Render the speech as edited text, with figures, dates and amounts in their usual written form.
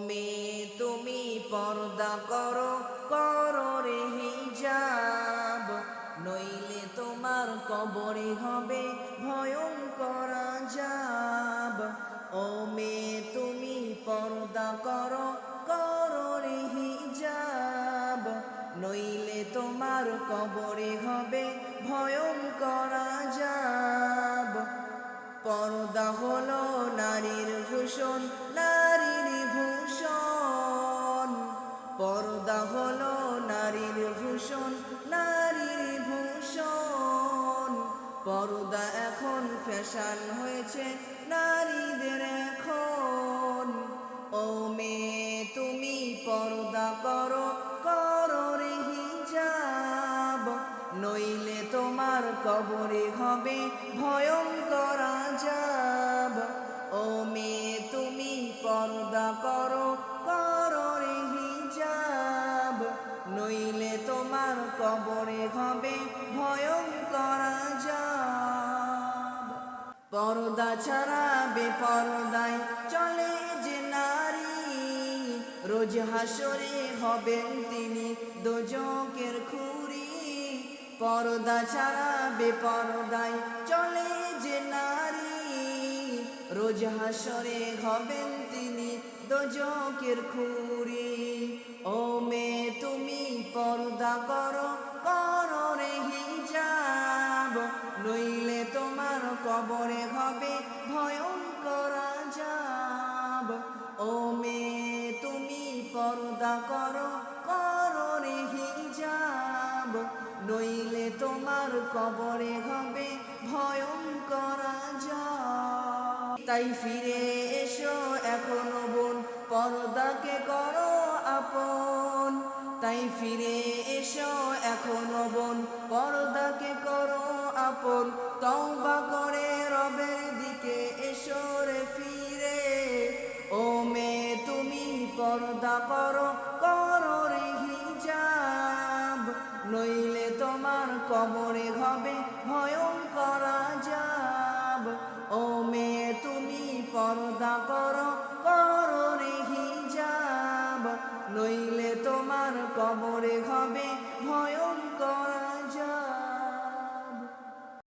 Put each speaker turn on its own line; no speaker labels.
মেয়ে তুমি পর্দা করো, করো রে হিজাব, নইলে তোমার কবরে হবে ভয়ঙ্কর আযাব। ও মেয়ে তুমি পর্দা করো, করো রে হিজাব, নইলে তোমার কবরে হবে ভয়ঙ্কর আযাব। পর্দা হলো নারীর ভূষণ, নারীর ভূষণ। পর্দা হলো নারীর ভূষণ, নারীর ভূষণ। পর্দা এখন ফ্যাশন হয়েছে নারীদের এখন। ও মেয়ে তুমি পর্দা করো, করো রে হিজাব, নইলে তোমার কবরে হবে ভয়ঙ্কর আযাব। ও মেয়ে তুমি পর্দা করো, করো রে হিজাব, নইলে তোমার কবরে হবে ভয়ঙ্কর আযাব। পর্দা ছাড়া বেপরদায় চলে যে নারী, রোজ হাসরে হবেন তিনি দোজকের খুঁড়ি। পর্দা ছাড়া বেপরদায় চলে যে নারী, রোজ হাসরে হবেন তিনি দোজকের খুঁড়ি। ও মেয়ে তুমি পর্দা করো, করো রে হিজাব, নইলে তোমার কবরে হবে ভয়ঙ্কর আযাব। ও মেয়ে তুমি পর্দা করো, করো রে হিজাব, নইলে তোমার কবরে হবে ভয়ঙ্কর আযাব। তাই ফিরে এসো এখনো বোন, পর্দাকে করো আপন। তাই ফিরে এসো এখনো বোন, পর্দাকে করো আপন। তওবা করে রবের দিকে এসো রে ফিরে। ও মেয়ে তুমি পর্দা করো, করো রে হিজাব, নইলে তোমার কবরে হবে ভয়ঙ্কর আযাব। ও মেয়ে তুমি পর্দা করো।